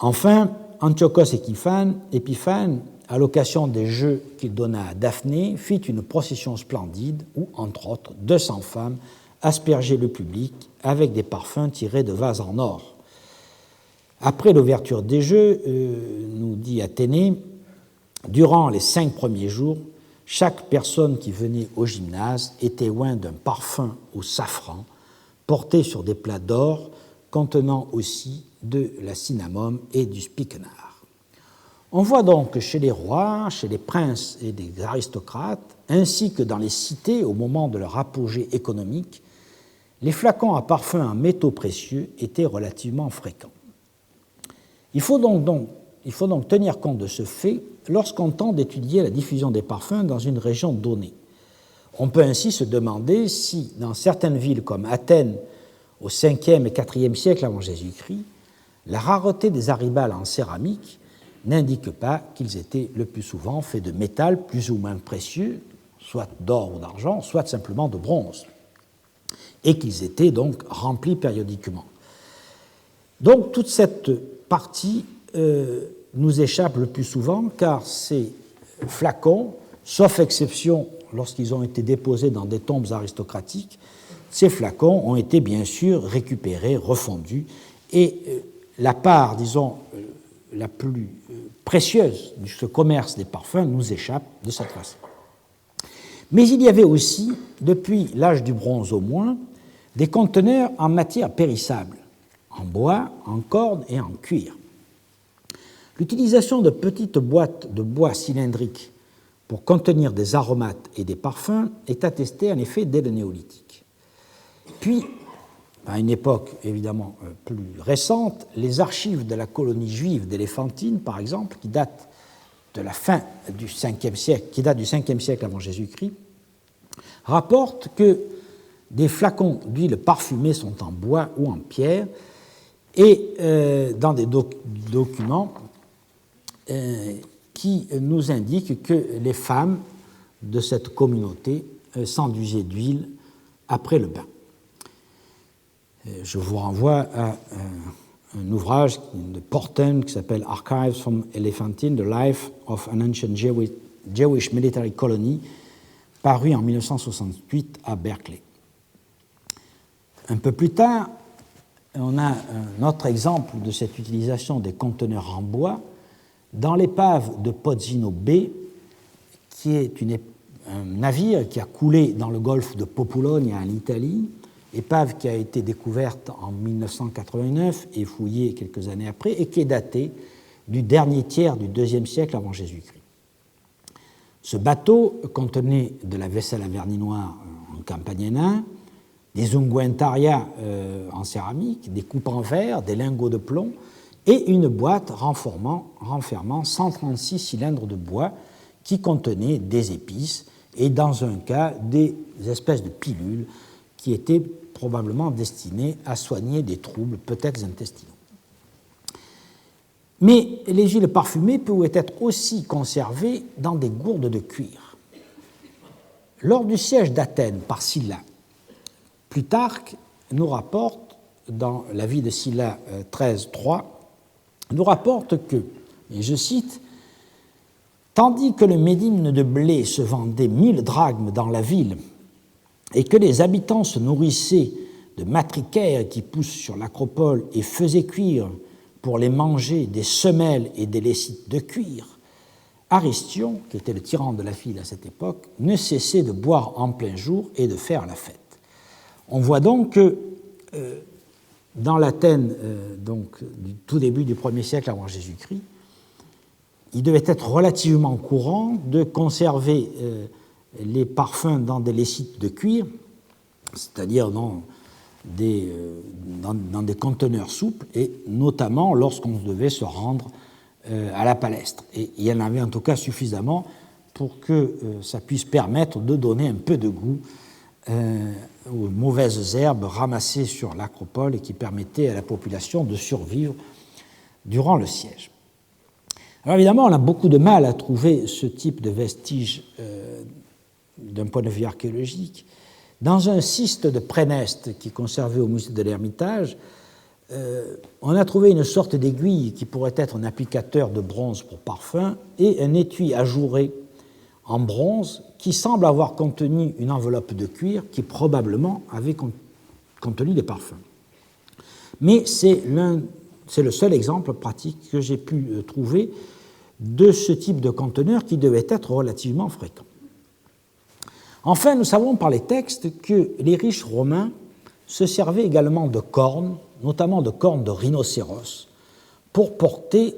Enfin, Antiochos Épiphane, à l'occasion des jeux qu'il donna à Daphné, fit une procession splendide où, entre autres, 200 femmes aspergeaient le public avec des parfums tirés de vases en or. Après l'ouverture des jeux, nous dit Athénée, durant les 5 premiers jours, chaque personne qui venait au gymnase était oint d'un parfum au safran, porté sur des plats d'or, contenant aussi de la cinnamome et du spikenard. On voit donc que chez les rois, chez les princes et les aristocrates, ainsi que dans les cités au moment de leur apogée économique, les flacons à parfum en métaux précieux étaient relativement fréquents. Il faut donc tenir compte de ce fait lorsqu'on tente d'étudier la diffusion des parfums dans une région donnée. On peut ainsi se demander si, dans certaines villes comme Athènes, au 5e et 4e siècle avant Jésus-Christ, la rareté des aribales en céramique n'indique pas qu'ils étaient le plus souvent faits de métal plus ou moins précieux, soit d'or ou d'argent, soit simplement de bronze, et qu'ils étaient donc remplis périodiquement. Donc toute cette partie nous échappe le plus souvent, car ces flacons, sauf exception lorsqu'ils ont été déposés dans des tombes aristocratiques, ces flacons ont été bien sûr récupérés, refondus, et la part, disons, la plus précieuse de ce commerce des parfums nous échappe de cette façon. Mais il y avait aussi, depuis l'âge du bronze au moins, des conteneurs en matière périssable, en bois, en corne et en cuir. L'utilisation de petites boîtes de bois cylindriques pour contenir des aromates et des parfums est attestée en effet dès le néolithique. Puis, à une époque évidemment plus récente, les archives de la colonie juive d'Éléphantine, par exemple, qui datent de la fin du 5e siècle, qui date du 5e siècle avant Jésus-Christ, rapportent que des flacons d'huile parfumée sont en bois ou en pierre, et dans des documents qui nous indiquent que les femmes de cette communauté s'enduisaient d'huile après le bain. Je vous renvoie à un ouvrage de Porten qui s'appelle Archives from Elephantine, The Life of an Ancient Jewish Military Colony, paru en 1968 à Berkeley. Un peu plus tard, on a un autre exemple de cette utilisation des conteneurs en bois dans l'épave de Pozzino Bay, qui est un navire qui a coulé dans le golfe de Populonia en Italie, épave qui a été découverte en 1989 et fouillée quelques années après, et qui est datée du dernier tiers du IIe siècle avant Jésus-Christ. Ce bateau contenait de la vaisselle à vernis noir en campagnana, des unguentaria en céramique, des coupes en verre, des lingots de plomb et une boîte renfermant 136 cylindres de bois qui contenaient des épices et, dans un cas, des espèces de pilules qui étaient probablement destinées à soigner des troubles, peut-être intestinaux. Mais les huiles parfumées pouvaient être aussi conservées dans des gourdes de cuir. Lors du siège d'Athènes par Sylla, Plutarque nous rapporte, dans la vie de Sylla 13.3, nous rapporte que, et je cite, « Tandis que le médimne de blé se vendait 1000 drachmes dans la ville et que les habitants se nourrissaient de matricaires qui poussent sur l'acropole et faisaient cuire pour les manger des semelles et des lessites de cuir, Aristion, qui était le tyran de la ville à cette époque, ne cessait de boire en plein jour et de faire la fête. » On voit donc que dans l'Athènes du tout début du 1er siècle avant Jésus-Christ, il devait être relativement courant de conserver les parfums dans des lessites de cuir, c'est-à-dire dans des conteneurs souples, et notamment lorsqu'on devait se rendre à la palestre. Et il y en avait en tout cas suffisamment pour que ça puisse permettre de donner un peu de goût aux mauvaises herbes ramassées sur l'acropole et qui permettaient à la population de survivre durant le siège. Alors évidemment, on a beaucoup de mal à trouver ce type de vestiges d'un point de vue archéologique. Dans un ciste de Préneste qui est conservé au musée de l'Ermitage, on a trouvé une sorte d'aiguille qui pourrait être un applicateur de bronze pour parfum et un étui ajouré en bronze qui semble avoir contenu une enveloppe de cuir qui probablement avait contenu des parfums. Mais c'est le seul exemple pratique que j'ai pu trouver de ce type de conteneur qui devait être relativement fréquent. Enfin, nous savons par les textes que les riches romains se servaient également de cornes, notamment de cornes de rhinocéros, pour porter,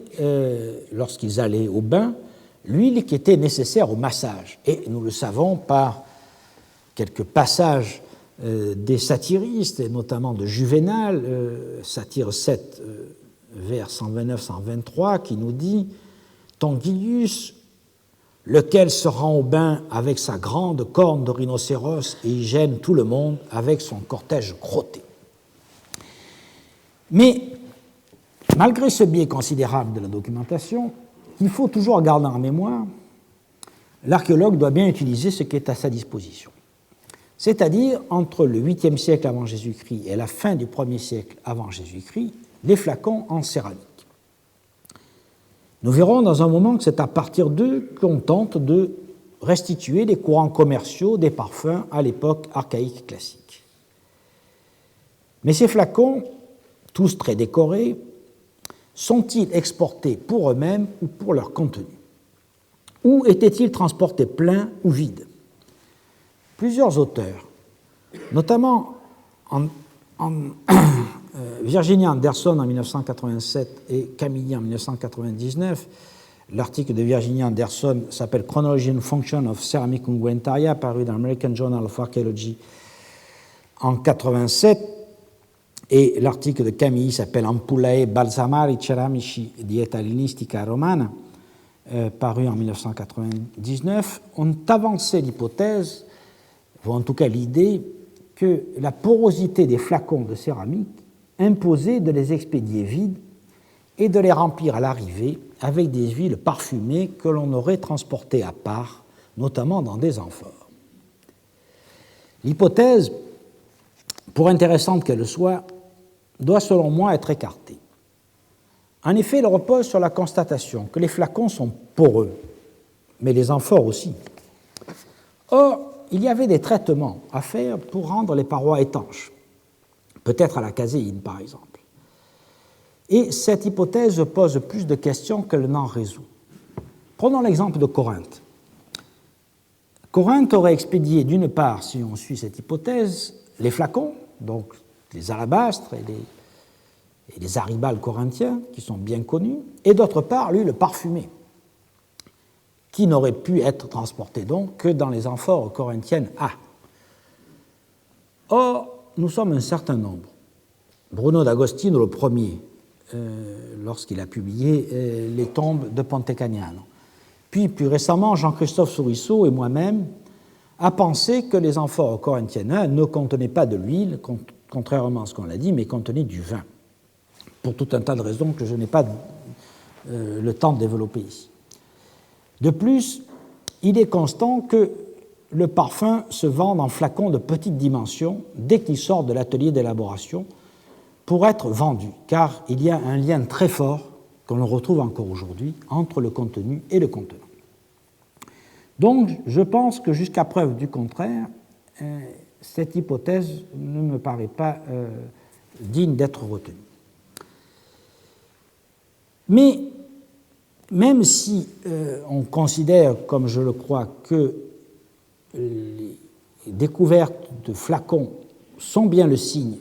lorsqu'ils allaient au bain, l'huile qui était nécessaire au massage. Et nous le savons par quelques passages des satyristes, et notamment de Juvénal, Satire 7, vers 129-123, qui nous dit « Tongilius, lequel se rend au bain avec sa grande corne de rhinocéros et y gêne tout le monde avec son cortège crotté. » Mais, malgré ce biais considérable de la documentation, il faut toujours garder en mémoire, l'archéologue doit bien utiliser ce qui est à sa disposition. C'est-à-dire, entre le 8e siècle avant Jésus-Christ et la fin du 1er siècle avant Jésus-Christ, les flacons en céramique. Nous verrons dans un moment que c'est à partir d'eux qu'on tente de restituer les courants commerciaux des parfums à l'époque archaïque classique. Mais ces flacons, tous très décorés, sont-ils exportés pour eux-mêmes ou pour leur contenu? Ou étaient-ils transportés pleins ou vides? Plusieurs auteurs, notamment Virginia Anderson en 1987 et Camilli en 1999, l'article de Virginia Anderson s'appelle Chronology and Function of Ceramic Unguentaria, paru dans l'American Journal of Archaeology en 1987, et l'article de Camilli s'appelle Ampullae balsamari ceramici dieta hellenistica romana, paru en 1999, ont avancé l'hypothèse, ou en tout cas l'idée, que la porosité des flacons de céramique imposait de les expédier vides et de les remplir à l'arrivée avec des huiles parfumées que l'on aurait transportées à part, notamment dans des amphores. L'hypothèse, pour intéressante qu'elle soit, doit selon moi être écartée. En effet, elle repose sur la constatation que les flacons sont poreux, mais les amphores aussi. Or, il y avait des traitements à faire pour rendre les parois étanches, peut-être à la caséine par exemple. Et cette hypothèse pose plus de questions qu'elle n'en résout. Prenons l'exemple de Corinthe. Corinthe aurait expédié d'une part, si on suit cette hypothèse, les flacons, donc les alabastres et les aribales corinthiens, qui sont bien connus, et d'autre part, lui, le parfumé, qui n'aurait pu être transporté donc que dans les amphores corinthiennes A. Or, nous sommes un certain nombre. Bruno d'Agostino, le premier, lorsqu'il a publié les tombes de Ponte Cagnano. Puis, plus récemment, Jean-Christophe Sourisseau et moi-même a pensé que les amphores corinthiennes A ne contenaient pas de l'huile, contrairement à ce qu'on l'a dit, mais contenaient du vin, pour tout un tas de raisons que je n'ai pas le temps de développer ici. De plus, il est constant que le parfum se vend en flacons de petite dimension dès qu'il sort de l'atelier d'élaboration pour être vendu, car il y a un lien très fort, que l'on retrouve encore aujourd'hui, entre le contenu et le contenant. Donc, je pense que jusqu'à preuve du contraire, cette hypothèse ne me paraît pas digne d'être retenue. Mais même si on considère, comme je le crois, que les découvertes de flacons sont bien le signe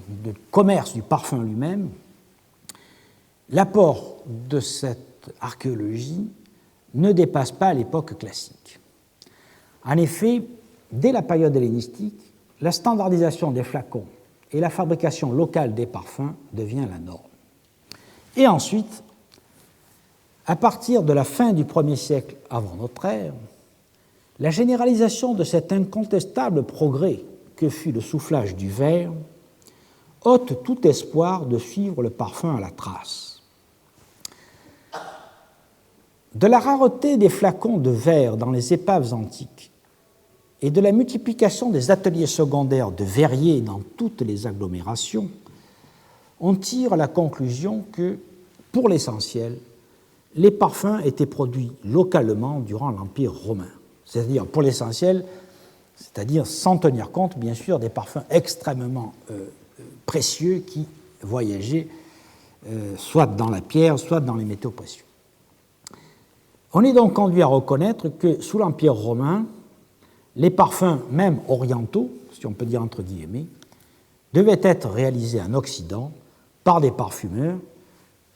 du commerce du parfum lui-même, l'apport de cette archéologie ne dépasse pas l'époque classique. En effet, dès la période hellénistique, la standardisation des flacons et la fabrication locale des parfums devient la norme. Et ensuite, à partir de la fin du 1er siècle avant notre ère, la généralisation de cet incontestable progrès que fut le soufflage du verre ôte tout espoir de suivre le parfum à la trace. De la rareté des flacons de verre dans les épaves antiques et de la multiplication des ateliers secondaires de verriers dans toutes les agglomérations, on tire la conclusion que, pour l'essentiel, les parfums étaient produits localement durant l'Empire romain, c'est-à-dire pour l'essentiel, c'est-à-dire sans tenir compte, bien sûr, des parfums extrêmement précieux qui voyageaient soit dans la pierre, soit dans les métaux précieux. On est donc conduit à reconnaître que sous l'Empire romain, les parfums, même orientaux, si on peut dire entre guillemets, devaient être réalisés en Occident par des parfumeurs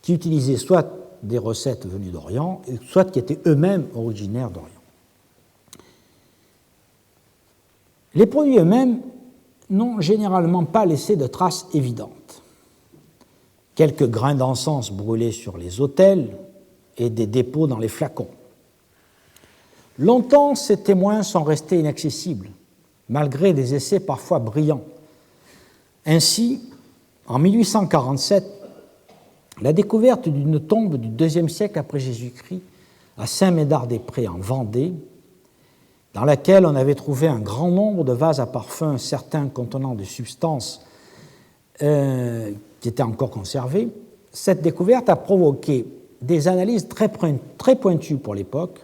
qui utilisaient soit des recettes venues d'Orient, soit qui étaient eux-mêmes originaires d'Orient. Les produits eux-mêmes n'ont généralement pas laissé de traces évidentes. quelques grains d'encens brûlés sur les autels et des dépôts dans les flacons. Longtemps, ces témoins sont restés inaccessibles, malgré des essais parfois brillants. Ainsi, en 1847, la découverte d'une tombe du IIe siècle après Jésus-Christ à Saint-Médard-des-Prés en Vendée, dans laquelle on avait trouvé un grand nombre de vases à parfum, certains contenant des substances qui étaient encore conservées, cette découverte a provoqué des analyses très pointues pour l'époque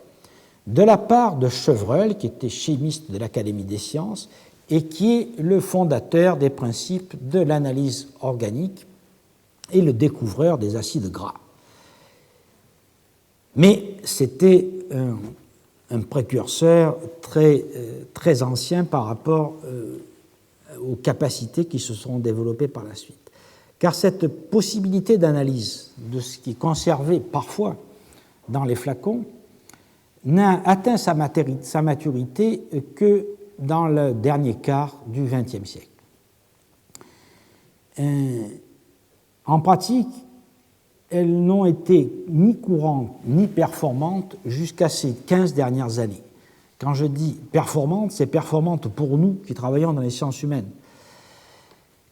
de la part de Chevreul, qui était chimiste de l'Académie des sciences et qui est le fondateur des principes de l'analyse organique et le découvreur des acides gras. Mais c'était un précurseur très ancien par rapport aux capacités qui se sont développées par la suite. Car cette possibilité d'analyse de ce qui est conservé parfois dans les flacons n'a atteint sa maturité que dans le dernier quart du XXe siècle. En pratique, elles n'ont été ni courantes ni performantes jusqu'à ces 15 dernières années. Quand je dis performantes, c'est performante pour nous qui travaillons dans les sciences humaines,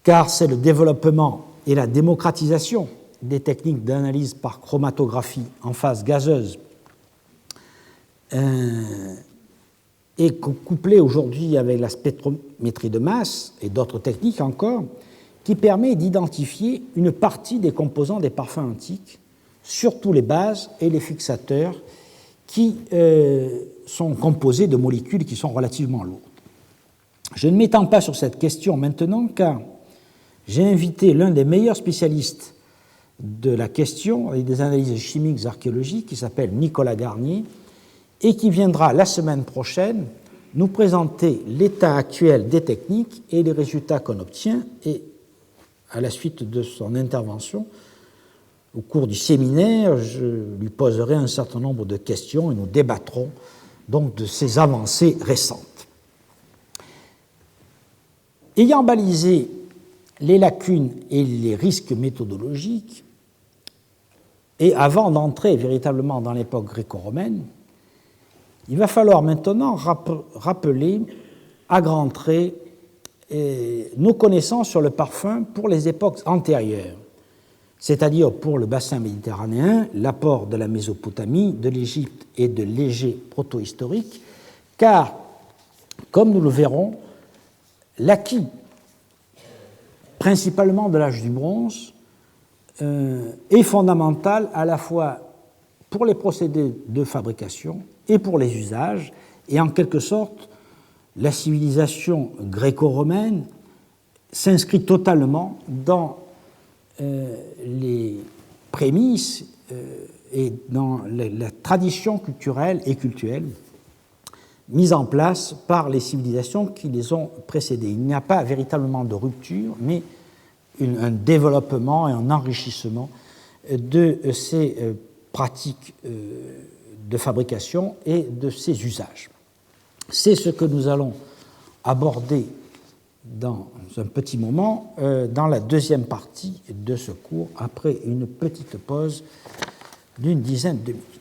car c'est le développement et la démocratisation des techniques d'analyse par chromatographie en phase gazeuse et couplé aujourd'hui avec la spectrométrie de masse et d'autres techniques encore, qui permet d'identifier une partie des composants des parfums antiques, surtout les bases et les fixateurs, qui sont composés de molécules qui sont relativement lourdes. Je ne m'étends pas sur cette question maintenant, car j'ai invité l'un des meilleurs spécialistes de la question et des analyses chimiques archéologiques, qui s'appelle Nicolas Garnier, et qui viendra la semaine prochaine nous présenter l'état actuel des techniques et les résultats qu'on obtient. Et à la suite de son intervention, au cours du séminaire, je lui poserai un certain nombre de questions et nous débattrons donc de ces avancées récentes. Ayant balisé les lacunes et les risques méthodologiques, et avant d'entrer véritablement dans l'époque gréco-romaine, il va falloir maintenant rappeler à grands traits nos connaissances sur le parfum pour les époques antérieures, c'est-à-dire pour le bassin méditerranéen, l'apport de la Mésopotamie, de l'Égypte et de l'Égée protohistorique, car, comme nous le verrons, l'acquis principalement de l'âge du bronze est fondamental à la fois pour les procédés de fabrication et pour les usages, et en quelque sorte, la civilisation gréco-romaine s'inscrit totalement dans les prémices et dans la tradition culturelle et cultuelle mise en place par les civilisations qui les ont précédées. Il n'y a pas véritablement de rupture, mais un développement et un enrichissement de ces pratiques de fabrication et de ces usages. C'est ce que nous allons aborder dans un petit moment, dans la deuxième partie de ce cours, après une petite pause d'une dizaine de minutes.